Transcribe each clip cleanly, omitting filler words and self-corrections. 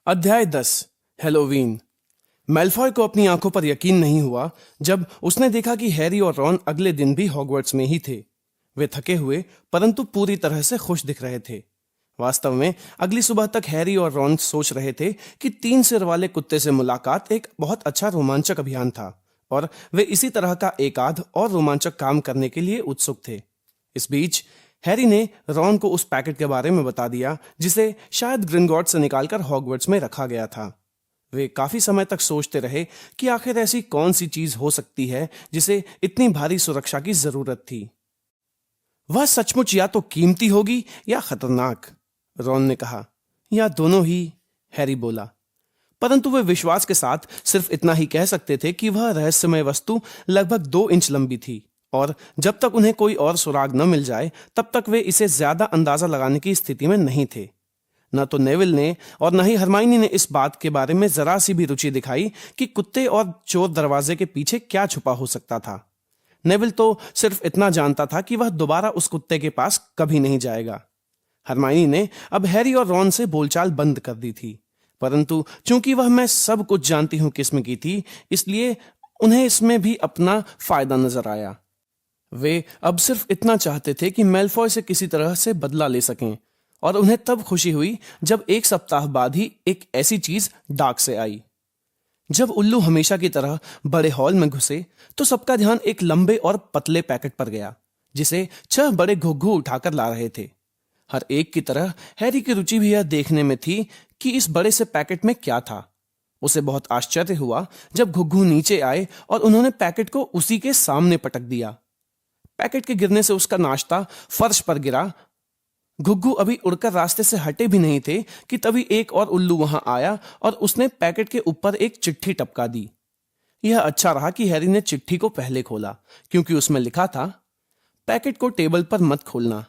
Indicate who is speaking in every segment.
Speaker 1: अध्याय 10 हेलोवीन। मैल्फॉय को अपनी आंखों पर यकीन नहीं हुआ जब उसने देखा कि हैरी और रॉन अगले दिन भी हॉगवर्ट्स में ही थे। वे थके हुए परंतु पूरी तरह से खुश दिख रहे थे। वास्तव में अगली सुबह तक हैरी और रॉन सोच रहे थे कि 3 सिर वाले कुत्ते से मुलाकात एक बहुत अच्छा रोमांचक अभियान था और वे इसी तरह का एक आध और रोमांचक काम करने के लिए उत्सुक थे। इस बीच हैरी ने रॉन को उस पैकेट के बारे में बता दिया जिसे शायद ग्रिंगॉट से निकालकर हॉगवर्ट्स में रखा गया था। वे काफी समय तक सोचते रहे कि आखिर ऐसी कौन सी चीज हो सकती है जिसे इतनी भारी सुरक्षा की जरूरत थी। वह सचमुच या तो कीमती होगी या खतरनाक, रॉन ने कहा। या दोनों ही, हैरी बोला। परंतु वे विश्वास के साथ सिर्फ इतना ही कह सकते थे कि वह रहस्यमय वस्तु लगभग 2 इंच लंबी थी और जब तक उन्हें कोई और सुराग न मिल जाए तब तक वे इसे ज्यादा अंदाजा लगाने की स्थिति में नहीं थे। न तो नेविल ने और न ही हरमाइनी ने इस बात के बारे में जरा सी भी रुचि दिखाई कि कुत्ते और चोर दरवाजे के पीछे क्या छुपा हो सकता था। नेविल तो सिर्फ इतना जानता था कि वह दोबारा उस कुत्ते के पास कभी नहीं जाएगा। हरमाइनी ने अब हैरी और रॉन से बोलचाल बंद कर दी थी, परंतु चूंकि वह मैं सब कुछ जानती हूं किस्म की थी, इसलिए उन्हें इसमें भी अपना फायदा नजर आया। वे अब सिर्फ इतना चाहते थे कि मैल्फॉय से किसी तरह से बदला ले सकें और उन्हें तब खुशी हुई जब 1 सप्ताह बाद ही एक ऐसी चीज डाक से आई। जब उल्लू हमेशा की तरह बड़े हॉल में घुसे तो सबका ध्यान एक लंबे और पतले पैकेट पर गया जिसे 6 बड़े घुघू उठाकर ला रहे थे। हर एक की तरह हैरी की रुचि भी यह देखने में थी कि इस बड़े से पैकेट में क्या था। उसे बहुत आश्चर्य हुआ जब घुघू नीचे आए और उन्होंने पैकेट को उसी के सामने पटक दिया। पैकेट के गिरने से उसका नाश्ता फर्श पर गिरा। घुग्गू अभी उड़कर रास्ते से हटे भी नहीं थे कि तभी एक और उल्लू वहां आया और उसने पैकेट के ऊपर एक चिट्ठी टपका दी। यह अच्छा रहा कि हैरी ने चिट्ठी को पहले खोला, क्योंकि उसमें लिखा था, पैकेट को टेबल पर मत खोलना।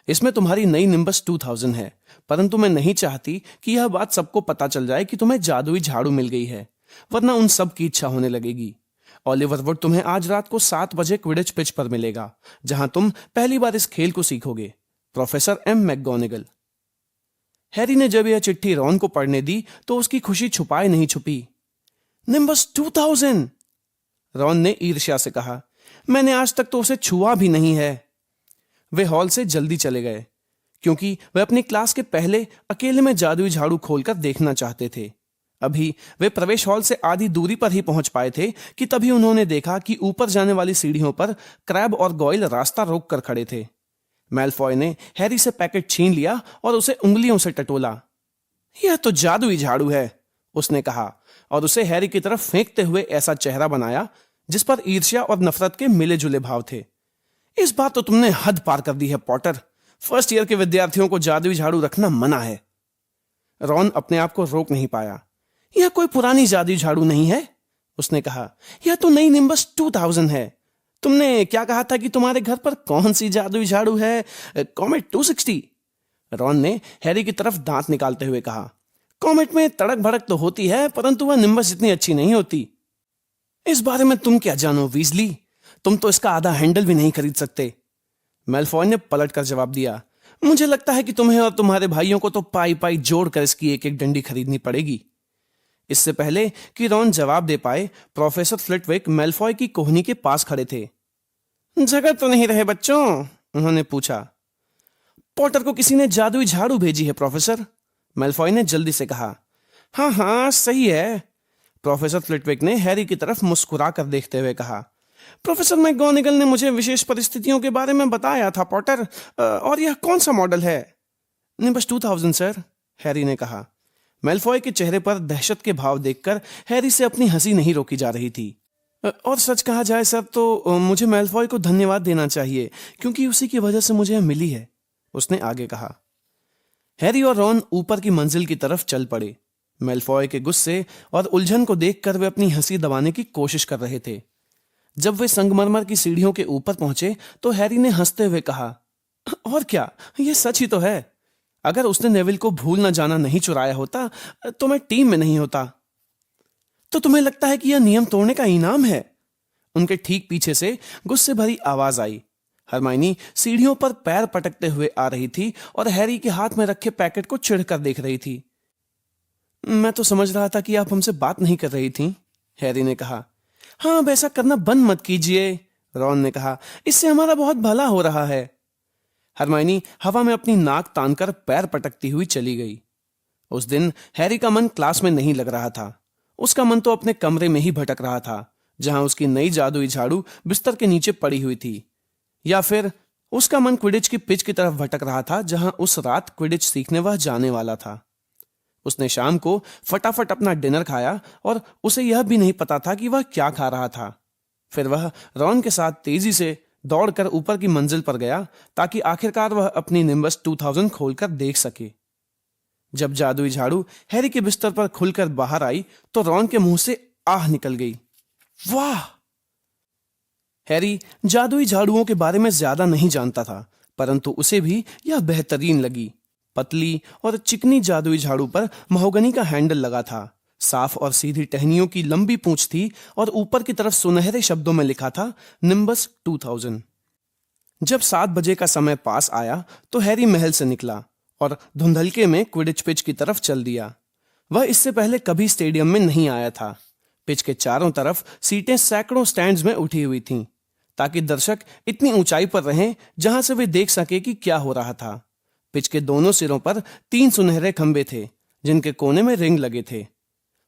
Speaker 1: इसमें तुम्हारी नई निम्बस 2000 है, परंतु मैं नहीं चाहती कि यह बात सबको पता चल जाए कि तुम्हें जादुई झाड़ू मिल गई है, वरना उन सब की इच्छा होने लगेगी। ओलिवर वुड तुम्हें आज रात को 7 बजे क्विडिच पिच पर मिलेगा, जहां तुम पहली बार इस खेल को सीखोगे। Professor M मैकगोनेगल। हैरी ने जब यह चिट्ठी रॉन को पढ़ने दी तो उसकी खुशी छुपाए नहीं छुपी। निम्बस 2000! रॉन ने ईर्ष्या से कहा। मैंने आज तक तो उसे छुआ भी नहीं है। वे हॉल से जल्दी चले गए, क्योंकि वे अपनी क्लास के पहले अकेले में जादुई झाड़ू खोलकर देखना चाहते थे। अभी वे प्रवेश हॉल से आधी दूरी पर ही पहुंच पाए थे कि तभी उन्होंने देखा कि ऊपर जाने वाली सीढ़ियों पर क्रैब और गॉयल रास्ता रोक कर खड़े थे। मैल्फॉय ने हैरी से पैकेट छीन लिया और उसे उंगलियों से टटोला। यह तो जादुई झाड़ू है, उसने कहा और उसे हैरी की तरफ फेंकते हुए ऐसा चेहरा बनाया जिस पर ईर्ष्या और नफरत के मिले जुले भाव थे। इस बार तो तुमने हद पार कर दी है पॉटर। फर्स्ट ईयर के विद्यार्थियों को जादुई झाड़ू रखना मना है। रॉन अपने आप को रोक नहीं पाया। यह कोई पुरानी जादुई झाड़ू नहीं है, उसने कहा। यह तो नई निम्बस 2000 है। तुमने क्या कहा था कि तुम्हारे घर पर कौन सी जादुई झाड़ू है? कॉमेट 260? रॉन ने हैरी की तरफ दांत निकालते हुए कहा। कॉमेट में तड़क भड़क तो होती है, परंतु वह निम्बस इतनी अच्छी नहीं होती। इस बारे में तुम क्या जानो वीजली? तुम तो इसका आधा हैंडल भी नहीं खरीद सकते। मैल्फॉय ने पलट कर जवाब दिया। मुझे लगता है कि तुम्हें और तुम्हारे भाइयों को तो पाई पाई जोड़कर इसकी एक एक डंडी खरीदनी पड़ेगी। इससे पहले कि रॉन जवाब दे पाए, प्रोफेसर फ्लिटविक मैल्फॉय की कोहनी के पास खड़े थे। जगह तो नहीं रहे बच्चों? उन्होंने पूछा। पॉटर को किसी ने जादुई झाड़ू भेजी है प्रोफेसर, मैल्फॉय ने जल्दी से कहा। हाँ हाँ सही है, प्रोफेसर फ्लिटविक ने हैरी की तरफ मुस्कुरा कर देखते हुए कहा। प्रोफेसर मैकगोनेगल ने मुझे विशेष परिस्थितियों के बारे में बताया था पॉटर। और यह कौन सा मॉडल है? निम्बस 2000 सर, हैरी ने कहा। मैल्फॉय के चेहरे पर दहशत के भाव देखकर हैरी से अपनी हंसी नहीं रोकी जा रही थी। और सच कहा जाए सर तो मुझे मैल्फॉय को धन्यवाद देना चाहिए, क्योंकि उसी की वजह से मुझे यह मिली है, उसने आगे कहा। हैरी और रॉन ऊपर की मंजिल की तरफ चल पड़े। मैल्फॉय के गुस्से और उलझन को देखकर वे अपनी हंसी दबाने की कोशिश कर रहे थे। जब वे संगमरमर की सीढ़ियों के ऊपर पहुंचे तो हैरी ने हंसते हुए कहा, और क्या, यह सच ही तो है। अगर उसने नेविल को भूल न जाना नहीं चुराया होता तो मैं टीम में नहीं होता। तो तुम्हें लगता है कि यह नियम तोड़ने का इनाम है? उनके ठीक पीछे से गुस्से भरी आवाज आई। हरमाइनी सीढ़ियों पर पैर पटकते हुए आ रही थी और हैरी के हाथ में रखे पैकेट को चिढ़कर देख रही थी। मैं तो समझ रहा था कि आप हमसे बात नहीं कर रही थी, हैरी ने कहा। हाँ, अब ऐसा करना बंद मत कीजिए, रॉन ने कहा। इससे हमारा बहुत भला हो रहा है। हरमाइनी हवा में अपनी नाक तानकर पैर पटकती हुई चली गई। उस दिन हैरी का मन क्लास में नहीं लग रहा था। उसका मन तो अपने कमरे में ही भटक रहा था, जहां उसकी नई जादुई झाड़ू बिस्तर के नीचे पड़ी हुई थी। या फिर उसका मन क्विडिच की पिच की तरफ भटक रहा था, जहां उस रात क्विडिच सीखने वह जाने वाला था। उसने शाम को फटाफट अपना डिनर खाया और उसे यह भी नहीं पता था कि वह क्या खा रहा था। फिर वह रॉन के साथ तेजी से दौड़कर ऊपर की मंजिल पर गया, ताकि आखिरकार वह अपनी निम्बस 2000 खोलकर देख सके। जब जादुई झाड़ू हैरी के बिस्तर पर खुलकर बाहर आई तो रॉन के मुंह से आह निकल गई। वाह! हैरी जादुई झाड़ुओं के बारे में ज्यादा नहीं जानता था, परंतु उसे भी यह बेहतरीन लगी। पतली और चिकनी जादुई झाड़ू पर महोगनी का हैंडल लगा था, साफ और सीधी टहनियों की लंबी पूंछ थी और ऊपर की तरफ सुनहरे शब्दों में लिखा था निम्बस 2000। जब 7 बजे का समय पास आया तो हैरी महल से निकला और धुंधलके में क्विडिच पिच की तरफ चल दिया। वह इससे पहले कभी स्टेडियम में नहीं आया था। पिच के चारों तरफ सीटें सैकड़ों स्टैंड्स में उठी हुई थीं, ताकि दर्शक इतनी ऊंचाई पर रहें जहां से वे देख सके कि क्या हो रहा था। पिच के दोनों सिरों पर 3 सुनहरे खंबे थे, जिनके कोने में रिंग लगे थे।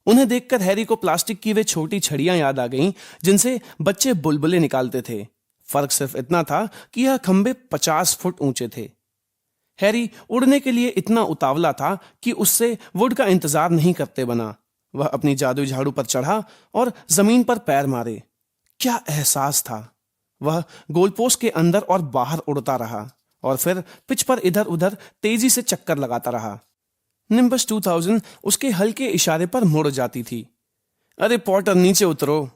Speaker 1: उन्हें देखकर हैरी को प्लास्टिक की वे छोटी छड़ियां याद आ गईं, जिनसे बच्चे बुलबुले निकालते थे। फर्क सिर्फ इतना था कि यह खंबे 50 फुट ऊंचे थे। हैरी उड़ने के लिए इतना उतावला था कि उससे वुड का इंतजार नहीं करते बना। वह अपनी जादुई झाड़ू पर चढ़ा और जमीन पर पैर मारे। क्या एहसास था! वह गोलपोस्ट के अंदर और बाहर उड़ता रहा और फिर पिच पर इधर उधर तेजी से चक्कर लगाता रहा। निम्बस 2000 उसके हल्के इशारे पर मुड़ जाती थी। अरे पॉटर, नीचे उतरो!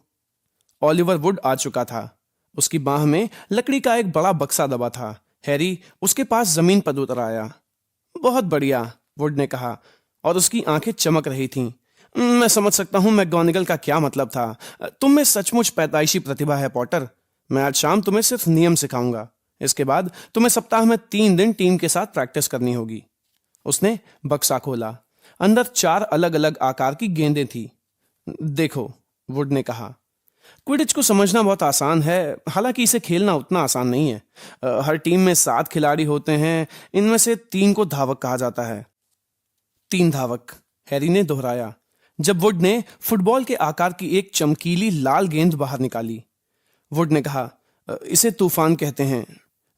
Speaker 1: ऑलिवर वुड आ चुका था। उसकी बाह में लकड़ी का एक बड़ा बक्सा दबा था। हैरी उसके पास जमीन पर उतर आया। बहुत बढ़िया, वुड ने कहा और उसकी आंखें चमक रही थीं। मैं समझ सकता हूं मैगोनिगल का क्या मतलब था। तुम में सचमुच पैदाइशी प्रतिभा है पॉटर। मैं आज शाम तुम्हें सिर्फ नियम सिखाऊंगा। इसके बाद तुम्हें सप्ताह में 3 दिन टीम के साथ प्रैक्टिस करनी होगी। उसने बक्सा खोला। अंदर 4 अलग अलग आकार की गेंदें थी। देखो, वुड ने कहा, क्विडिच को समझना बहुत आसान है, हालांकि इसे खेलना उतना आसान नहीं है। हर टीम में 7 खिलाड़ी होते हैं। इनमें से 3 को धावक कहा जाता है। 3 धावक, हैरी ने दोहराया, जब वुड ने फुटबॉल के आकार की एक चमकीली लाल गेंद बाहर निकाली। वुड ने कहा, इसे तूफान कहते हैं।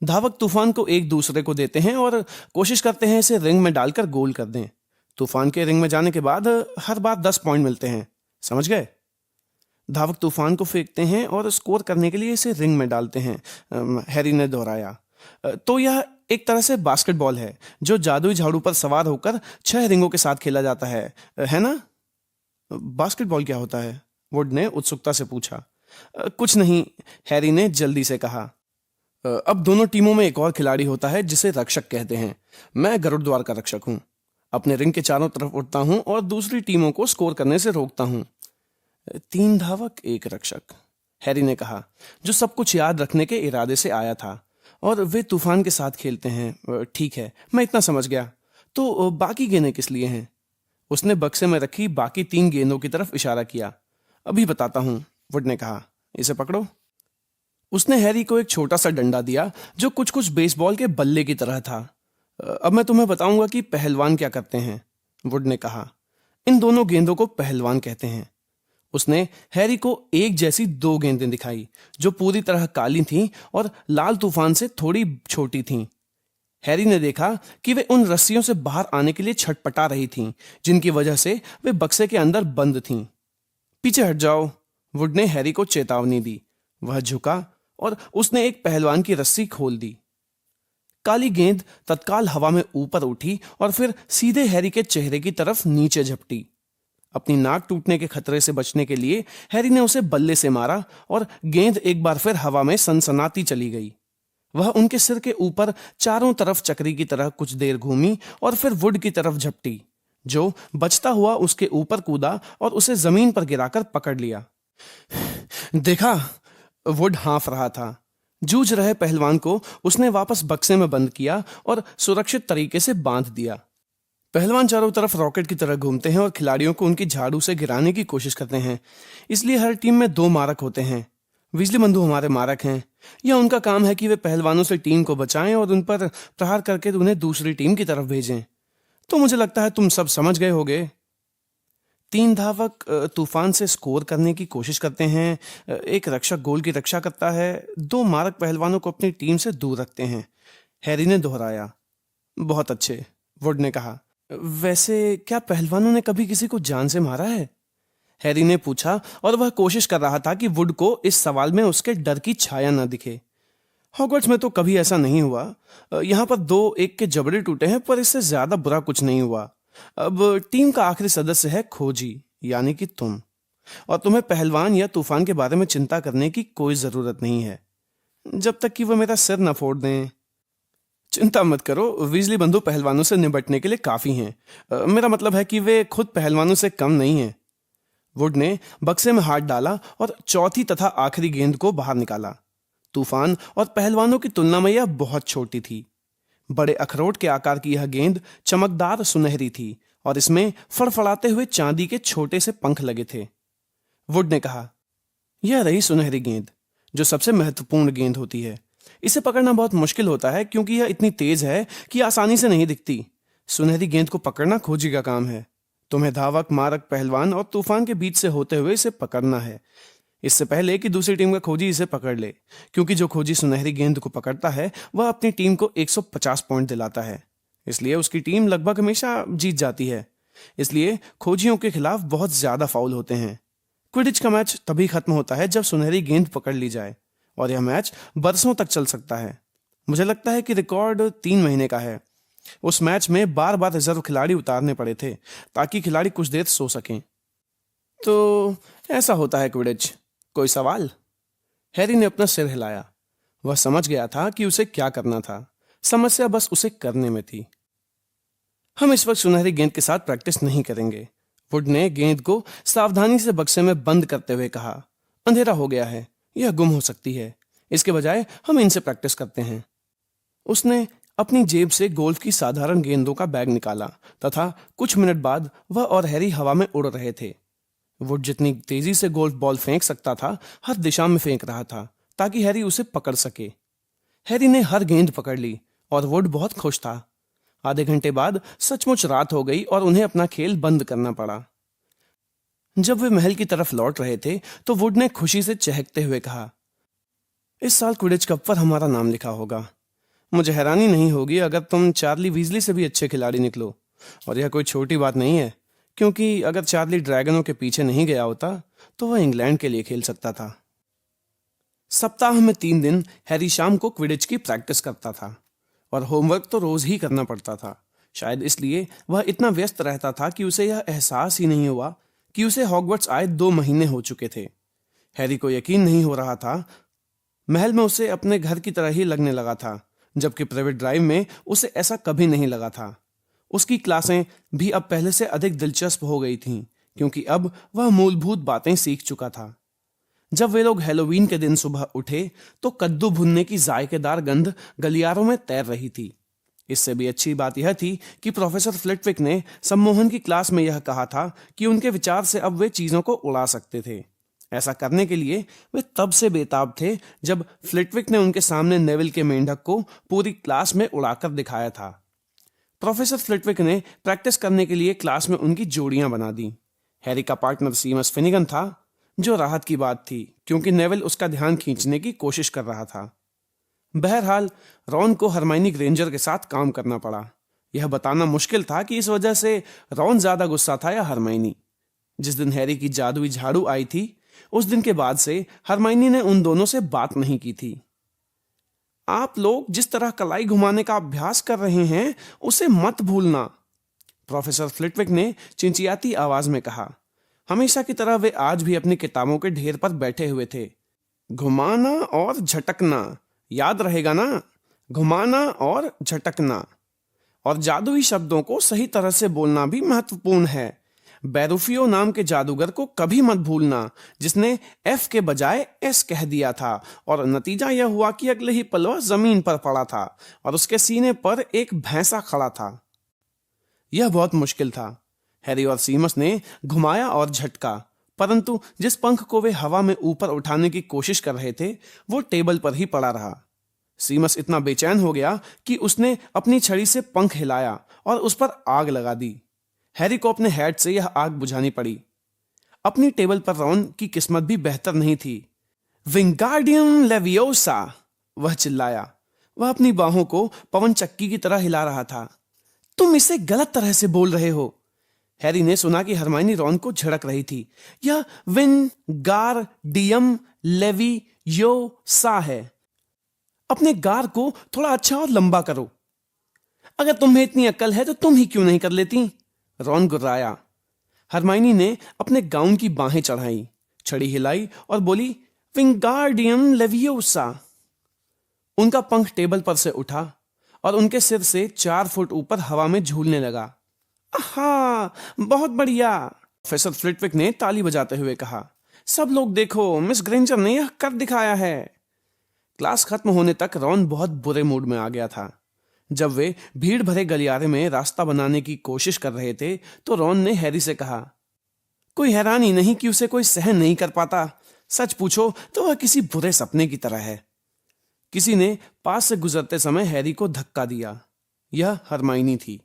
Speaker 1: धावक तूफान को एक दूसरे को देते हैं और कोशिश करते हैं इसे रिंग में डालकर गोल कर दें। तूफान के रिंग में जाने के बाद हर बार 10 पॉइंट मिलते हैं। समझ गए? धावक तूफान को फेंकते हैं और स्कोर करने के लिए इसे रिंग में डालते हैं, हैरी ने दोहराया। तो यह एक तरह से बास्केटबॉल है, जो जादुई झाड़ू पर सवार होकर 6 रिंगों के साथ खेला जाता है ना? बास्केटबॉल क्या होता है? वुड ने उत्सुकता से पूछा। कुछ नहीं, हैरी ने जल्दी से कहा। अब दोनों टीमों में एक और खिलाड़ी होता है जिसे रक्षक कहते हैं। मैं गरुड़द्वार का रक्षक हूं। अपने रिंग के चारों तरफ उड़ता हूं और दूसरी टीमों को स्कोर करने से रोकता हूं। 3 धावक, 1 रक्षक, हैरी ने कहा, जो सब कुछ याद रखने के इरादे से आया था। और वे तूफान के साथ खेलते हैं। ठीक है, मैं इतना समझ गया। तो बाकी गेंदें किस लिए हैं? उसने बक्से में रखी बाकी 3 गेंदों की तरफ इशारा किया। अभी बताता हूं, वुड ने कहा। इसे पकड़ो। उसने हैरी को एक छोटा सा डंडा दिया, जो कुछ कुछ बेसबॉल के बल्ले की तरह था। अब मैं तुम्हें बताऊंगा कि पहलवान क्या करते हैं, वुड ने कहा। इन दोनों गेंदों को पहलवान कहते हैं। उसने हैरी को एक जैसी 2 गेंदें दिखाई, जो पूरी तरह काली थीं और लाल तूफान से थोड़ी छोटी थीं। हैरी ने देखा कि वे उन रस्सियों से बाहर आने के लिए छटपटा रही थीं, जिनकी वजह से वे बक्से के अंदर बंद थीं। पीछे हट जाओ, वुड ने हैरी को चेतावनी दी। वह झुका और उसने एक पहलवान की रस्सी खोल दी। काली गेंद तत्काल हवा में ऊपर उठी और फिर सीधे हैरी के चेहरे की तरफ नीचे झपटी। अपनी नाक टूटने के खतरे से बचने के लिए हैरी ने उसे बल्ले से मारा और गेंद एक बार फिर हवा में सनसनाती चली गई। वह उनके सिर के ऊपर चारों तरफ चक्री की तरह कुछ देर घूमी और फिर वुड की तरफ झपटी, जो बचता हुआ उसके ऊपर कूदा और उसे जमीन पर गिराकर पकड़ लिया। देखा? वुड हाँफ रहा था। जूझ रहे पहलवान को उसने वापस बक्से में बंद किया और सुरक्षित तरीके से बांध दिया। पहलवान चारों तरफ रॉकेट की तरह घूमते हैं और खिलाड़ियों को उनकी झाड़ू से गिराने की कोशिश करते हैं। इसलिए हर टीम में 2 मारक होते हैं। विजली बंधु हमारे मारक हैं। यह उनका काम है कि वे पहलवानों से टीम को बचाएं और उन पर प्रहार करके उन्हें दूसरी टीम की तरफ भेजें। तो मुझे लगता है तुम सब समझ गए होगे। 3 धावक तूफान से स्कोर करने की कोशिश करते हैं। एक रक्षक गोल की रक्षा करता है। 2 मारक पहलवानों को अपनी टीम से दूर रखते हैं। हैरी ने दोहराया। बहुत अच्छे, वुड ने कहा। वैसे क्या पहलवानों ने कभी किसी को जान से मारा है? हैरी ने पूछा और वह कोशिश कर रहा था कि वुड को इस सवाल में उसके डर की छाया न दिखे। हॉगवर्ट्स में तो कभी ऐसा नहीं हुआ। यहाँ पर 2-1 के जबड़े टूटे हैं, पर इससे ज्यादा बुरा कुछ नहीं हुआ। अब टीम का आखिरी सदस्य है खोजी, यानी कि तुम, और तुम्हें पहलवान या तूफान के बारे में चिंता करने की कोई जरूरत नहीं है, जब तक कि वह मेरा सिर न फोड़ दें। चिंता मत करो, वीजली बंधु पहलवानों से निपटने के लिए काफी हैं। मेरा मतलब है कि वे खुद पहलवानों से कम नहीं हैं। वुड ने बक्से में हाथ डाला और चौथी तथा आखिरी गेंद को बाहर निकाला। तूफान और पहलवानों की तुलना में यह बहुत छोटी थी। बड़े अखरोट के आकार की यह गेंद चमकदार सुनहरी थी और इसमें फड़फड़ाते हुए चांदी के छोटे से पंख लगे थे। वुड ने कहा, यह रही सुनहरी गेंद, जो सबसे महत्वपूर्ण गेंद होती है। इसे पकड़ना बहुत मुश्किल होता है क्योंकि यह इतनी तेज है कि आसानी से नहीं दिखती। सुनहरी गेंद को पकड़ना खोजी का काम है। तुम्हें धावक, मारक, पहलवान और तूफान के बीच से होते हुए इसे पकड़ना है, इससे पहले कि दूसरी टीम का खोजी इसे पकड़ ले, क्योंकि जो खोजी सुनहरी गेंद को पकड़ता है वह अपनी टीम को 150 पॉइंट दिलाता है। इसलिए उसकी टीम लगभग हमेशा जीत जाती है। इसलिए खोजियों के खिलाफ बहुत ज्यादा फाउल होते हैं। क्विडिच का मैच तभी खत्म होता है जब सुनहरी गेंद पकड़ ली जाए, और यह मैच बरसों तक चल सकता है। मुझे लगता है कि रिकॉर्ड 3 महीने का है। उस मैच में बार बार रिजर्व खिलाड़ी उतारने पड़े थे ताकि खिलाड़ी कुछ देर सो सकें। तो ऐसा होता है क्विडिच। कोई सवाल? हैरी ने अपना सिर हिलाया। वह समझ गया था कि उसे क्या करना था। समस्या बस उसे करने में थी। हम इस वक्त सुनहरी गेंद के साथ प्रैक्टिस नहीं करेंगे, वुड ने गेंद को सावधानी से बक्से में बंद करते हुए कहा। अंधेरा हो गया है, यह गुम हो सकती है। इसके बजाय हम इनसे प्रैक्टिस करते हैं। उसने अपनी जेब से गोल्फ की साधारण गेंदों का बैग निकाला तथा कुछ मिनट बाद वह और हैरी हवा में उड़ रहे थे। वुड जितनी तेजी से गोल्फ बॉल फेंक सकता था, हर दिशा में फेंक रहा था ताकि हैरी उसे पकड़ सके। हैरी ने हर गेंद पकड़ ली और वुड बहुत खुश था। आधे घंटे बाद सचमुच रात हो गई और उन्हें अपना खेल बंद करना पड़ा। जब वे महल की तरफ लौट रहे थे तो वुड ने खुशी से चहकते हुए कहा, इस साल क्विडिच कप पर हमारा नाम लिखा होगा। मुझे हैरानी नहीं होगी अगर तुम चार्ली वीजली से भी अच्छे खिलाड़ी निकलो। और यह कोई छोटी बात नहीं है, क्योंकि अगर चार्ली ड्रैगनों के पीछे नहीं गया होता तो वह इंग्लैंड के लिए खेल सकता था। सप्ताह में 3 दिन हैरी शाम को क्विडिच की प्रैक्टिस करता था, और होमवर्क तो रोज ही करना पड़ता था। शायद इसलिए वह इतना व्यस्त रहता था कि उसे यह एहसास ही नहीं हुआ कि उसे हॉगवर्ट्स आए 2 महीने हो चुके थे। हैरी को यकीन नहीं हो रहा था। महल में उसे अपने घर की तरह ही लगने लगा था, जबकि प्राइवेट ड्राइव में उसे ऐसा कभी नहीं लगा था। उसकी क्लासें भी अब पहले से अधिक दिलचस्प हो गई थीं, क्योंकि अब वह मूलभूत बातें सीख चुका था। जब वे लोग हैलोवीन के दिन सुबह उठे तो कद्दू भुनने की जायकेदार गंध गलियारों में तैर रही थी। इससे भी अच्छी बात यह थी कि प्रोफेसर फ्लिटविक ने सम्मोहन की क्लास में यह कहा था कि उनके विचार से अब वे चीजों को उड़ा सकते थे। ऐसा करने के लिए वे तब से बेताब थे जब फ्लिटविक ने उनके सामने नेविल के मेंढक को पूरी क्लास में उड़ाकर दिखाया था। प्रोफेसर फ्लिटविक ने प्रैक्टिस करने के लिए क्लास में उनकी जोड़ियां बना दी। हैरी का पार्टनर सीमस फिनिगन था, जो राहत की बात थी क्योंकि नेविल उसका ध्यान खींचने की कोशिश कर रहा था। बहरहाल रॉन को हरमाइनी ग्रेंजर के साथ काम करना पड़ा। यह बताना मुश्किल था कि इस वजह से रॉन ज्यादा गुस्सा था या हरमाइनी। जिस दिन हैरी की जादुई झाड़ू आई थी, उस दिन के बाद से हरमाइनी ने उन दोनों से बात नहीं की थी। आप लोग जिस तरह कलाई घुमाने का अभ्यास कर रहे हैं उसे मत भूलना, प्रोफेसर फ्लिटविक ने चिंचियाती आवाज में कहा। हमेशा की तरह वे आज भी अपनी किताबों के ढेर पर बैठे हुए थे। घुमाना और झटकना, याद रहेगा ना? घुमाना और झटकना। और जादुई शब्दों को सही तरह से बोलना भी महत्वपूर्ण है। बेरुफियो नाम के जादूगर को कभी मत भूलना, जिसने एफ के बजाय एस कह दिया था, और नतीजा यह हुआ कि अगले ही पल वह जमीन पर पड़ा था और उसके सीने पर एक भैंसा खड़ा था। यह बहुत मुश्किल था। हैरी और सीमस ने घुमाया और झटका, परंतु जिस पंख को वे हवा में ऊपर उठाने की कोशिश कर रहे थे वो टेबल पर ही पड़ा रहा। सीमस इतना बेचैन हो गया कि उसने अपनी छड़ी से पंख हिलाया और उस पर आग लगा दी। हैरी को अपने हैट से यह आग बुझानी पड़ी। अपनी टेबल पर रॉन की किस्मत भी बेहतर नहीं थी। विंगार्डियम लेवियोसा, वह चिल्लाया। वह अपनी बाहों को पवन चक्की की तरह हिला रहा था। तुम इसे गलत तरह से बोल रहे हो। हैरी ने सुना कि हरमाइनी रॉन को झड़क रही थी। यह विंगार्डियम लेवियोसा है। अपने गार को थोड़ा अच्छा और लंबा करो। अगर तुम्हें इतनी अक्ल है तो तुम ही क्यों नहीं कर लेती? रॉन गुर्राया। हरमाइनी ने अपने गाउन की बाहें चढ़ाई, छड़ी हिलाई और बोली, विंगार्डियम लेवियोसा। उनका पंख टेबल पर से उठा और उनके सिर से 4 फुट ऊपर हवा में झूलने लगा। आहा, बहुत बढ़िया, प्रोफेसर फ्लिटविक ने ताली बजाते हुए कहा। सब लोग देखो, मिस ग्रेंजर ने यह कर दिखाया है। क्लास खत्म होने तक रॉन बहुत बुरे मूड में आ गया था। जब वे भीड़ भरे गलियारे में रास्ता बनाने की कोशिश कर रहे थे तो रॉन ने हैरी से कहा, कोई हैरानी नहीं कि उसे कोई सहन नहीं कर पाता। सच पूछो तो वह किसी बुरे सपने की तरह है। किसी ने पास से गुजरते समय हैरी को धक्का दिया। यह हरमाइनी थी।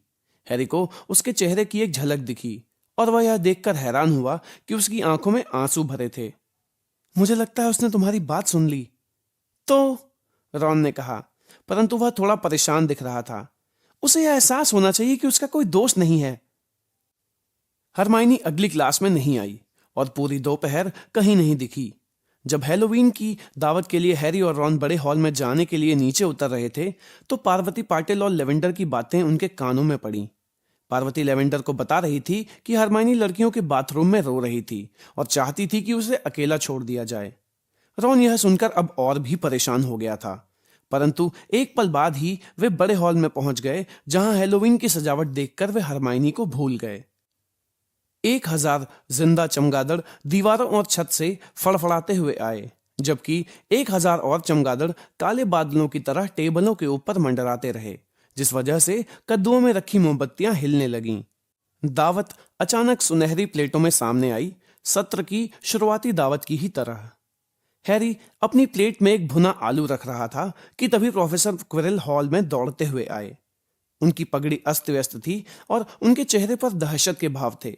Speaker 1: हैरी को उसके चेहरे की एक झलक दिखी और वह यह देखकर हैरान हुआ कि उसकी आंखों में आंसू भरे थे। मुझे लगता है उसने तुम्हारी बात सुन ली। तो रॉन ने कहा, परंतु वह थोड़ा परेशान दिख रहा था। उसे यह एहसास होना चाहिए कि उसका कोई दोस्त नहीं है। हरमाइनी अगली क्लास में नहीं आई और पूरी दोपहर कहीं नहीं दिखी। जब हैलोवीन की दावत के लिए हैरी और रॉन बड़े हॉल में जाने के लिए नीचे उतर रहे थे तो पार्वती पाटिल और लेवेंडर की बातें उनके कानों में पड़ी। पार्वती लेवेंडर को बता रही थी कि हरमाइनी लड़कियों के बाथरूम में रो रही थी और चाहती थी कि उसे अकेला छोड़ दिया जाए। रॉन यह सुनकर अब और भी परेशान हो गया था, परंतु एक पल बाद ही वे बड़े हॉल में पहुंच गए जहां हैलोवीन की सजावट देखकर वे हरमाइनी को भूल गए। 1000 जिंदा चमगादड़ दीवारों और छत से फड़फड़ाते हुए आए, जबकि 1000 और चमगादड़ काले बादलों की तरह टेबलों के ऊपर मंडराते रहे, जिस वजह से कद्दुओं में रखी मोमबत्तियां हिलने लगीं। दावत अचानक सुनहरी प्लेटों में सामने आई, सत्र की शुरुआती दावत की ही तरह। हैरी अपनी प्लेट में एक भुना आलू रख रहा था कि तभी प्रोफेसर क्विरल हॉल में दौड़ते हुए आए। उनकी पगड़ी अस्त व्यस्त थी और उनके चेहरे पर दहशत के भाव थे।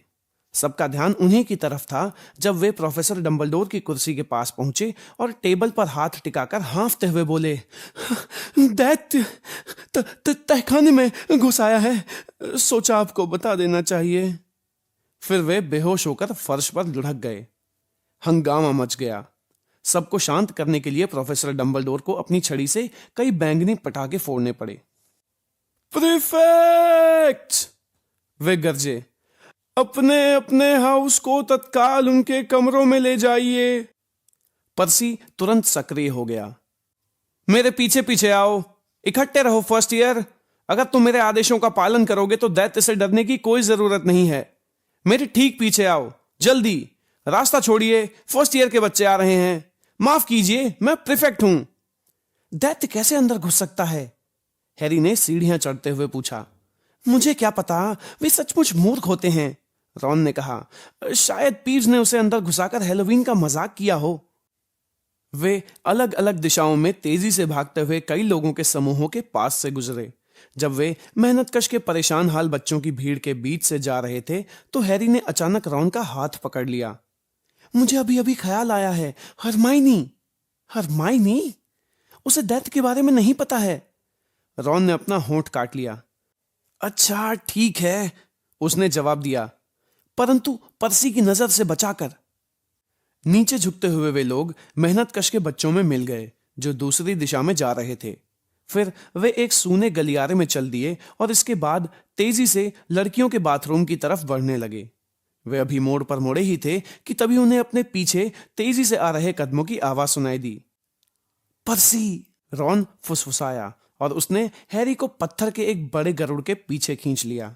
Speaker 1: सबका ध्यान उन्हीं की तरफ था जब वे प्रोफेसर डंबलडोर की कुर्सी के पास पहुंचे और टेबल पर हाथ टिकाकर हाँफते हुए बोले, दैत्य तहखाने में घुस आया है। सोचा आपको बता देना चाहिए। फिर वे बेहोश होकर फर्श पर लुढ़क गए। हंगामा मच गया। सबको शांत करने के लिए प्रोफेसर डंबलडोर को अपनी छड़ी से कई बैंगनी पटाखे फोड़ने पड़े। प्रीफेक्ट, वे गरजे, अपने अपने हाउस को तत्काल उनके कमरों में ले जाइए। पर्सी तुरंत सक्रिय हो गया। मेरे पीछे पीछे आओ, इकट्ठे रहो फर्स्ट ईयर। अगर तुम मेरे आदेशों का पालन करोगे तो दैत्य से डरने की कोई जरूरत नहीं है। मेरे ठीक पीछे आओ, जल्दी। रास्ता छोड़िए, फर्स्ट ईयर के बच्चे आ रहे हैं। माफ कीजिए, मैं प्रीफेक्ट हूं। दैत्य कैसे अंदर घुस सकता है? हैरी ने सीढ़ियां चढ़ते हुए पूछा। मुझे क्या पता, वे सचमुच मूर्ख होते हैं, रॉन ने कहा। शायद पीव्स ने उसे अंदर घुसाकर हैलोवीन का मजाक किया हो। वे अलग अलग दिशाओं में तेजी से भागते हुए कई लोगों के समूहों के पास से गुजरे। जब वे मेहनतकश के परेशान हाल बच्चों की भीड़ के बीच से जा रहे थे तो हैरी ने अचानक रॉन का हाथ पकड़ लिया। मुझे अभी अभी ख्याल आया है, हरमाइनी। हरमाइनी? उसे दैत्य के बारे में नहीं पता है। रॉन ने अपना होंठ काट लिया। अच्छा ठीक है, उसने जवाब दिया, परंतु पर्सी की नजर से बचाकर। नीचे झुकते हुए वे लोग मेहनतकश के बच्चों में मिल गए जो दूसरी दिशा में जा रहे थे। फिर वे एक सूने गलियारे में चल दिए और इसके बाद तेजी से लड़कियों के बाथरूम की तरफ बढ़ने लगे। वे अभी मोड़ पर मुड़े ही थे कि तभी उन्हें अपने पीछे तेजी से आ रहे कदमों की आवाज सुनाई दी। पर्सी, रॉन फुसफुसाया और उसने हैरी को पत्थर के एक बड़े गरुड़ के पीछे खींच लिया।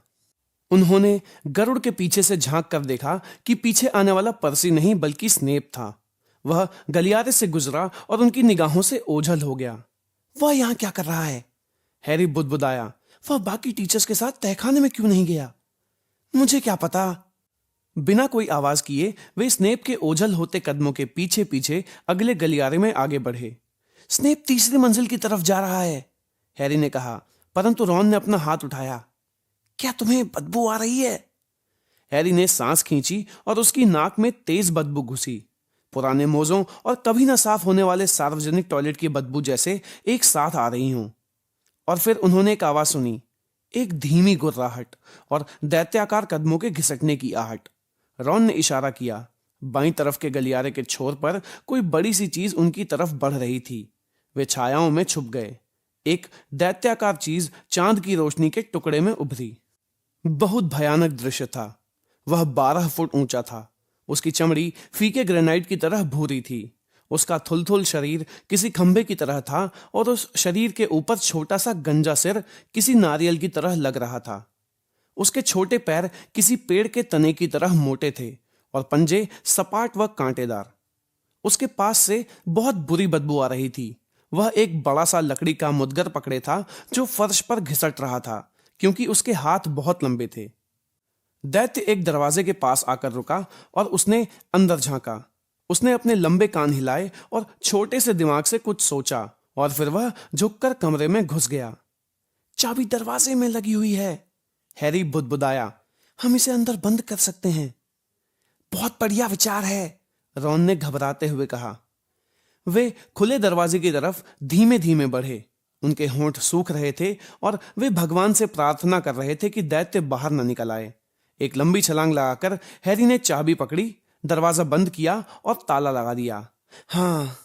Speaker 1: उन्होंने गरुड़ के पीछे से झांक कर देखा कि पीछे आने वाला पर्सी नहीं बल्कि स्नेप था। वह गलियारे से गुजरा और उनकी निगाहों से ओझल हो गया। वह यहां क्या कर रहा है? हैरी बुदबुदाया। वह बाकी टीचर्स के साथ तहखाने में क्यों नहीं गया? मुझे क्या पता। बिना कोई आवाज किए वे स्नेप के ओझल होते कदमों के पीछे पीछे अगले गलियारे में आगे बढ़े। स्नेप तीसरी मंजिल की तरफ जा रहा है, हैरी ने कहा, परंतु रॉन ने अपना हाथ उठाया। क्या तुम्हें बदबू आ रही है? हैरी ने सांस खींची और उसकी नाक में तेज बदबू घुसी। पुराने मोजों और कभी ना साफ होने वाले सार्वजनिक टॉयलेट की बदबू जैसे एक साथ आ रही हूं। और फिर उन्होंने एक आवाज सुनी, एक धीमी गुर्राहट और दैत्याकार कदमों के घिसटने की आहट। रॉन ने इशारा किया। बाईं तरफ के गलियारे के छोर पर कोई बड़ी सी चीज उनकी तरफ बढ़ रही थी। वे छायाओं में छुप गए। एक दैत्याकार चीज चांद की रोशनी के टुकड़े में उभरी। बहुत भयानक दृश्य था। वह 12 फुट ऊंचा था। उसकी चमड़ी फीके ग्रेनाइट की तरह भूरी थी। उसका थुलथुल शरीर किसी खंभे की तरह था और उस शरीर के ऊपर छोटा सा गंजा सिर किसी नारियल की तरह लग रहा था। उसके छोटे पैर किसी पेड़ के तने की तरह मोटे थे और पंजे सपाट व कांटेदार। उसके पास से बहुत बुरी बदबू आ रही थी। वह एक बड़ा सा लकड़ी का मुदगर पकड़े था जो फर्श पर घिसट रहा था क्योंकि उसके हाथ बहुत लंबे थे। दैत्य एक दरवाजे के पास आकर रुका और उसने अंदर झांका। उसने अपने लंबे कान हिलाए और छोटे से दिमाग से कुछ सोचा और फिर वह झुककर कमरे में घुस गया। चाबी दरवाजे में लगी हुई है, हैरी बुदबुदाया। हम इसे अंदर बंद कर सकते हैं। बहुत बढ़िया विचार है, रॉन ने घबराते हुए कहा। वे खुले दरवाजे की तरफ धीमे धीमे बढ़े। उनके होंठ सूख रहे थे और वे भगवान से प्रार्थना कर रहे थे कि दैत्य बाहर न निकल आए। एक लंबी छलांग लगाकर हैरी ने चाबी पकड़ी, दरवाजा बंद किया और ताला लगा दिया। हाँ।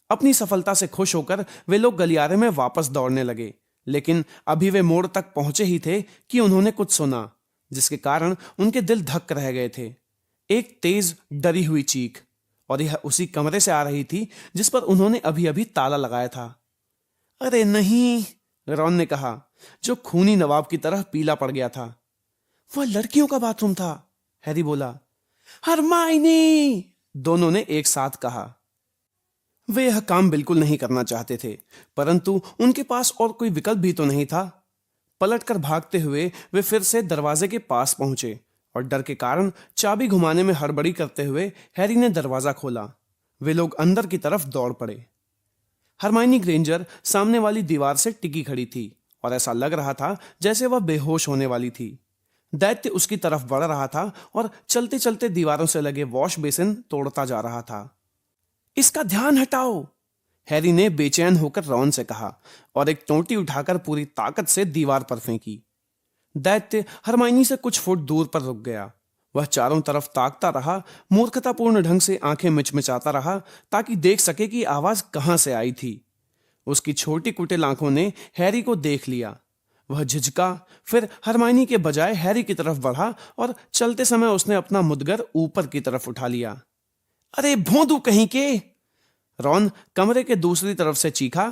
Speaker 1: अपनी सफलता से खुश होकर वे लोग गलियारे में वापस दौड़ने लगे, लेकिन अभी वे मोड़ तक पहुंचे ही थे कि उन्होंने कुछ सुना जिसके कारण उनके दिल धक रह गए थे। एक तेज डरी हुई चीख, और यह उसी कमरे से आ रही थी जिस पर उन्होंने अभी अभी ताला लगाया था। अरे नहीं, रॉन ने कहा, जो खूनी नवाब की तरह पीला पड़ गया था। वह लड़कियों का बाथरूम था, हैरी बोला। हरमाइनी, दोनों ने एक साथ कहा। वे यह काम बिल्कुल नहीं करना चाहते थे, परंतु उनके पास और कोई विकल्प भी तो नहीं था। पलटकर भागते हुए वे फिर से दरवाजे के पास पहुंचे और डर के कारण चाबी घुमाने में हड़बड़ी करते हुए हैरी ने दरवाजा खोला। वे लोग अंदर की तरफ दौड़ पड़े। हरमाइनी ग्रेंजर सामने वाली दीवार से टिकी खड़ी थी और ऐसा लग रहा था जैसे वह बेहोश होने वाली थी। दैत्य उसकी तरफ बढ़ रहा था और चलते चलते दीवारों से लगे वॉश बेसिन तोड़ता जा रहा था। इसका ध्यान हटाओ, हैरी ने बेचैन होकर रॉन से कहा और एक टोंटी उठाकर पूरी ताकत से दीवार पर फेंकी। दैत्य हरमाइनी से कुछ फुट दूर पर रुक गया। वह चारों तरफ ताकता रहा, मूर्खतापूर्ण ढंग से आंखें मिचमिचाता रहा ताकि देख सके कि आवाज कहां से आई थी। उसकी छोटी कुटिल आंखों ने हैरी को देख लिया। वह झिझका, फिर हरमाइनी के बजाय हैरी की तरफ बढ़ा और चलते समय उसने अपना मुदगर ऊपर की तरफ उठा लिया। अरे भोंदू कहीं के, रॉन कमरे के दूसरी तरफ से चीखा।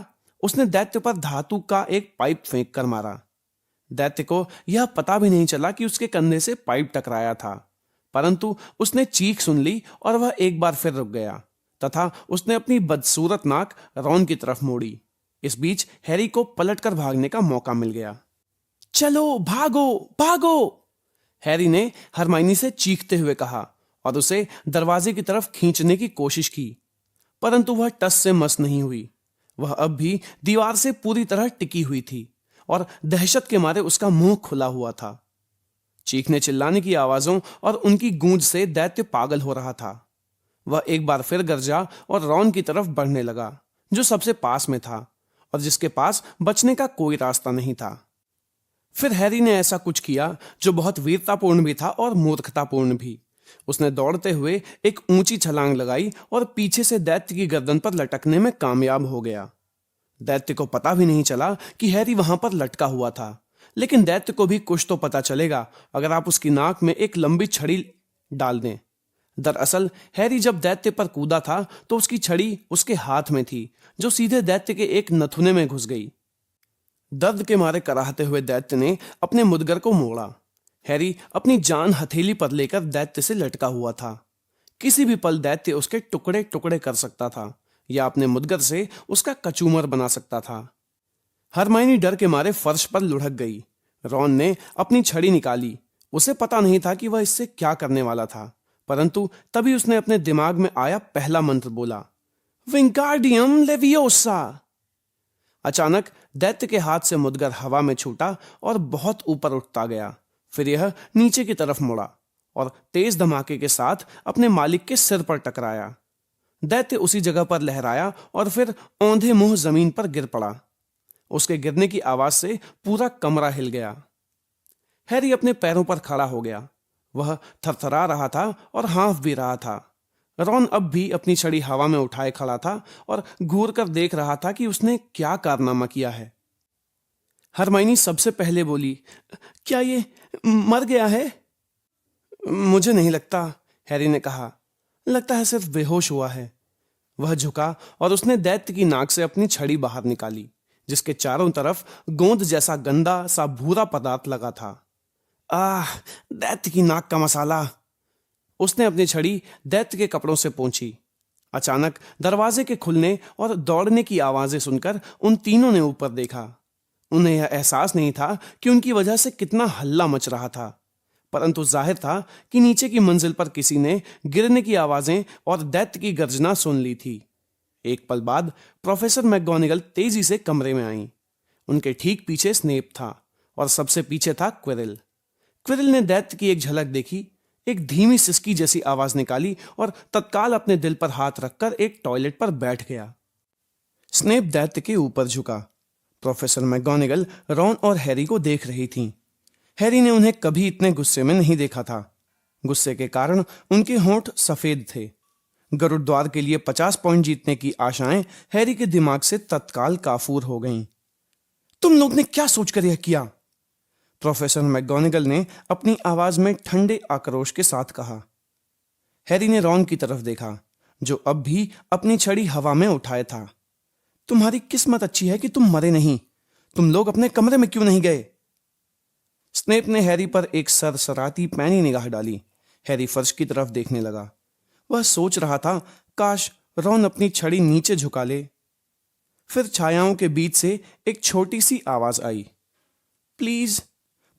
Speaker 1: उसने दैत्य पर धातु का एक पाइप फेंक कर मारा। दैत्य को यह पता भी नहीं चला कि उसके कंधे से पाइप टकराया था, परंतु उसने चीख सुन ली और वह एक बार फिर रुक गया तथा उसने अपनी बदसूरत नाक रॉन की तरफ मोड़ी। इस बीच हैरी को पलटकर भागने का मौका मिल गया। चलो भागो भागो, हैरी ने हरमाइनी से चीखते हुए कहा और उसे दरवाजे की तरफ खींचने की कोशिश की, परंतु वह टस से मस नहीं हुई। वह अब भी दीवार से पूरी तरह टिकी हुई थी और दहशत के मारे उसका मुंह खुला हुआ था। चीखने चिल्लाने की आवाजों और उनकी गूंज से दैत्य पागल हो रहा था। वह एक बार फिर गरजा और रॉन की तरफ बढ़ने लगा, जो सबसे पास में था और जिसके पास बचने का कोई रास्ता नहीं था। फिर हैरी ने ऐसा कुछ किया जो बहुत वीरतापूर्ण भी था और मूर्खतापूर्ण भी। उसने दौड़ते हुए एक ऊंची छलांग लगाई और पीछे से दैत्य की गर्दन पर लटकने में कामयाब हो गया। दैत्य को पता भी नहीं चला कि हैरी वहां पर लटका हुआ था, लेकिन दैत्य को भी कुछ तो पता चलेगा अगर आप उसकी नाक में एक लंबी छड़ी डाल दें। दरअसल हैरी जब दैत्य पर कूदा था तो उसकी छड़ी उसके हाथ में थी, जो सीधे दैत्य के एक नथुने में घुस गई। दर्द के मारे कराहते हुए दैत्य ने अपने मुदगर को मोड़ा। हैरी अपनी जान हथेली पर लेकर दैत्य से लटका हुआ था। किसी भी पल दैत्य उसके टुकड़े टुकड़े कर सकता था या अपने मुदगर से उसका कचूमर बना सकता था। हरमाइनी डर के मारे फर्श पर लुढ़क गई। रॉन ने अपनी छड़ी निकाली, उसे पता नहीं था कि वह इससे क्या करने वाला था, परंतु तभी उसने अपने दिमाग में आया पहला मंत्र बोला, विंगार्डियम लेवियोसा। अचानक दैत्य के हाथ से मुदगर हवा में छूटा और बहुत ऊपर उठता गया। फिर यह नीचे की तरफ मुड़ा और तेज धमाके के साथ अपने मालिक के सिर पर टकराया। दैत्य उसी जगह पर लहराया और फिर औंधे मुंह जमीन पर गिर पड़ा। उसके गिरने की आवाज से पूरा कमरा हिल गया। हैरी अपने पैरों पर खड़ा हो गया। वह थरथरा रहा था और हाँफ भी रहा था। रॉन अब भी अपनी छड़ी हवा में उठाए खड़ा था और घूर कर देख रहा था कि उसने क्या कारनामा किया है। हरमाइनी सबसे पहले बोली, क्या ये मर गया है? मुझे नहीं लगता, हैरी ने कहा। लगता है सिर्फ बेहोश हुआ है। वह झुका और उसने दैत्य की नाक से अपनी छड़ी बाहर निकाली, जिसके चारों तरफ गोंद जैसा गंदा सा भूरा पदार्थ लगा था। आह, दैत्य की नाक का मसाला। उसने अपनी छड़ी दैत्य के कपड़ों से पोंछी। अचानक दरवाजे के खुलने और दौड़ने की आवाजें सुनकर उन तीनों ने ऊपर देखा। उन्हें यह एहसास नहीं था कि उनकी वजह से कितना हल्ला मच रहा था, परंतु जाहिर था कि नीचे की मंजिल पर किसी ने गिरने की आवाजें और दैत्य की गर्जना सुन ली थी। एक पल बाद प्रोफेसर मैकगोनागल तेजी से कमरे में आई। उनके ठीक पीछे स्नेप था और सबसे पीछे था क्विरिल। क्विरिल ने दैत्य की एक झलक देखी, एक धीमी सिसकी जैसी आवाज निकाली और तत्काल अपने दिल पर हाथ रखकर एक टॉयलेट पर बैठ गया। स्नेप दैत्य के ऊपर झुका। प्रोफेसर मैकगोनागल रॉन और हैरी को देख रही थीं। हैरी ने उन्हें कभी इतने गुस्से में नहीं देखा था। गुस्से के कारण उनके होंठ सफेद थे। गरुड़ द्वार के लिए 50 पॉइंट जीतने की आशाएं हैरी के दिमाग से तत्काल काफूर हो गईं। तुम लोग ने क्या सोचकर यह किया? प्रोफेसर मैकगोनागल ने अपनी आवाज में ठंडे आक्रोश के साथ कहा। हैरी ने रॉन की तरफ देखा, जो अब भी अपनी छड़ी हवा में उठाए था। तुम्हारी किस्मत अच्छी है कि तुम मरे नहीं। तुम लोग अपने कमरे में क्यों नहीं गए? स्नेप ने हैरी पर एक सरसराती पैनी निगाह डाली। हैरी फर्श की तरफ देखने लगा। वह सोच रहा था, काश रॉन अपनी छड़ी नीचे झुका ले। फिर छायाओं के बीच से एक छोटी सी आवाज आई, प्लीज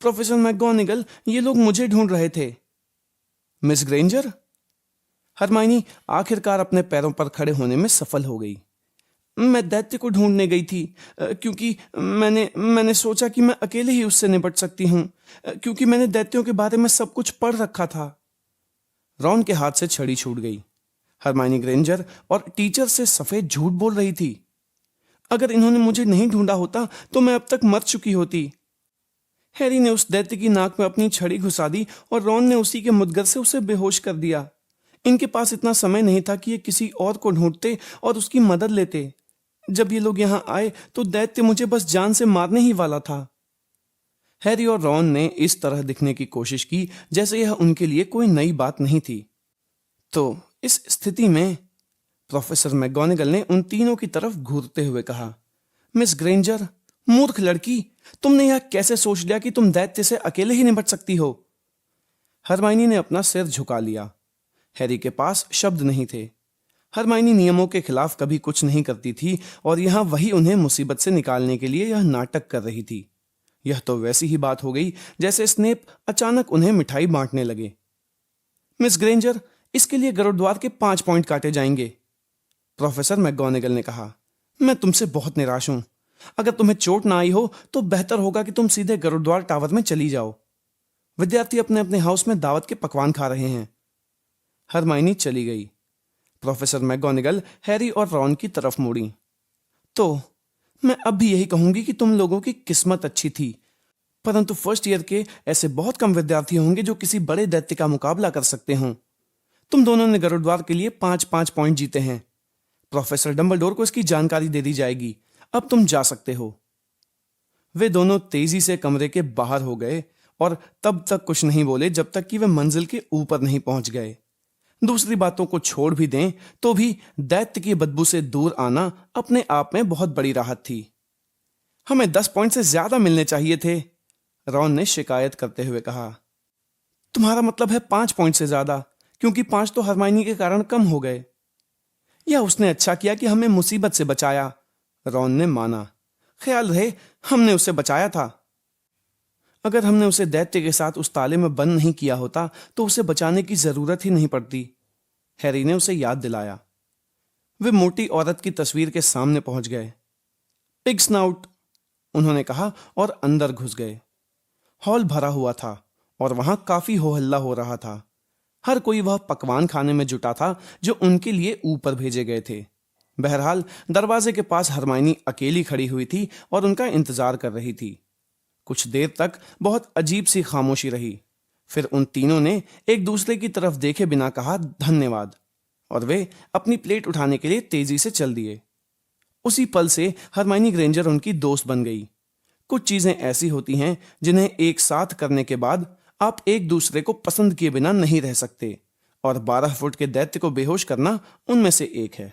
Speaker 1: प्रोफेसर मैकगोनागल, ये लोग मुझे ढूंढ रहे थे। Miss Granger? हरमाइनी आखिरकार अपने पैरों पर खड़े होने में सफल हो गई। मैं दैत्य को ढूंढने गई थी क्योंकि मैंने सोचा कि मैं अकेले ही उससे निपट सकती हूं, क्योंकि मैंने दैत्यों के बारे में सब कुछ पढ़ रखा था। रॉन के हाथ से छड़ी छूट गई। हरमाइनी ग्रेंजर और टीचर से सफेद झूठ बोल रही थी। अगर इन्होंने मुझे नहीं ढूंढा होता तो मैं अब तक मर चुकी होती। हैरी ने उस दैत्य की नाक में अपनी छड़ी घुसा दी और रॉन ने उसी के मुद्गर से उसे बेहोश कर दिया। इनके पास इतना समय नहीं था कि ये किसी और को ढूंढते और उसकी मदद लेते। जब ये लोग यहां आए तो दैत्य मुझे बस जान से मारने ही वाला था। हैरी और रॉन ने इस तरह दिखने की कोशिश की जैसे यह उनके लिए कोई नई बात नहीं थी। तो इस स्थिति में प्रोफेसर मैकगोनागल ने उन तीनों की तरफ घूरते हुए कहा, मिस ग्रेंजर, मूर्ख लड़की, तुमने यह कैसे सोच लिया कि तुम दैत्य से अकेले ही निपट सकती हो? हरमाइनी ने अपना सिर झुका लिया। हैरी के पास शब्द नहीं थे। हरमाइनी नियमों के खिलाफ कभी कुछ नहीं करती थी और यहां वही उन्हें मुसीबत से निकालने के लिए यह नाटक कर रही थी। यह तो वैसी ही बात हो गई जैसे स्नेप अचानक उन्हें मिठाई बांटने लगे। मिस ग्रेंजर, इसके लिए गरुड़द्वार के 5 पॉइंट काटे जाएंगे, प्रोफेसर मैकगोनागल ने कहा। मैं तुमसे बहुत निराश हूं। अगर तुम्हें चोट ना आई हो तो बेहतर होगा कि तुम सीधे गरुड़द्वार टावर में चली जाओ। विद्यार्थी अपने अपने हाउस में दावत के पकवान खा रहे हैं। हरमाइनी चली गई। प्रोफेसर मैकगोनागल हैरी और रॉन की तरफ मुड़ी। तो मैं अब भी यही कहूंगी कि तुम लोगों की किस्मत अच्छी थी, परंतु फर्स्ट ईयर के ऐसे बहुत कम विद्यार्थी होंगे जो किसी बड़े दैत्य का मुकाबला कर सकते हों। तुम दोनों ने गरुड़द्वार के लिए 5-5 पॉइंट जीते हैं। प्रोफेसर डंबलडोर को इसकी जानकारी दे दी जाएगी। अब तुम जा सकते हो। वे दोनों तेजी से कमरे के बाहर हो गए और तब तक कुछ नहीं बोले जब तक कि वे मंजिल के ऊपर नहीं पहुंच गए। दूसरी बातों को छोड़ भी दें तो भी दैत्य की बदबू से दूर आना अपने आप में बहुत बड़ी राहत थी। हमें 10 पॉइंट से ज्यादा मिलने चाहिए थे, रॉन ने शिकायत करते हुए कहा। तुम्हारा मतलब है 5 पॉइंट से ज्यादा, क्योंकि 5 तो हरमाइनी के कारण कम हो गए। यह उसने अच्छा किया कि हमें मुसीबत से बचाया, रॉन ने माना। ख्याल रहे हमने उसे बचाया था। अगर हमने उसे दैत्य के साथ उस ताले में बंद नहीं किया होता तो उसे बचाने की जरूरत ही नहीं पड़ती, हैरी ने उसे याद दिलाया। वे मोटी औरत की तस्वीर के सामने पहुंच गए। पिग स्नाउट, उन्होंने कहा और अंदर घुस गए। हॉल भरा हुआ था और वहां काफी हो हल्ला हो रहा था। हर कोई वह पकवान खाने में जुटा था जो उनके लिए ऊपर भेजे गए थे। बहरहाल दरवाजे के पास हरमाइनी अकेली खड़ी हुई थी और उनका इंतजार कर रही थी। कुछ देर तक बहुत अजीब सी खामोशी रही। फिर उन तीनों ने एक दूसरे की तरफ देखे बिना कहा धन्यवाद, और वे अपनी प्लेट उठाने के लिए तेजी से चल दिए। उसी पल से हरमाइनी ग्रेंजर उनकी दोस्त बन गई। कुछ चीजें ऐसी होती हैं जिन्हें एक साथ करने के बाद आप एक दूसरे को पसंद किए बिना नहीं रह सकते, और 12 फुट के दैत्य को बेहोश करना उनमें से एक है।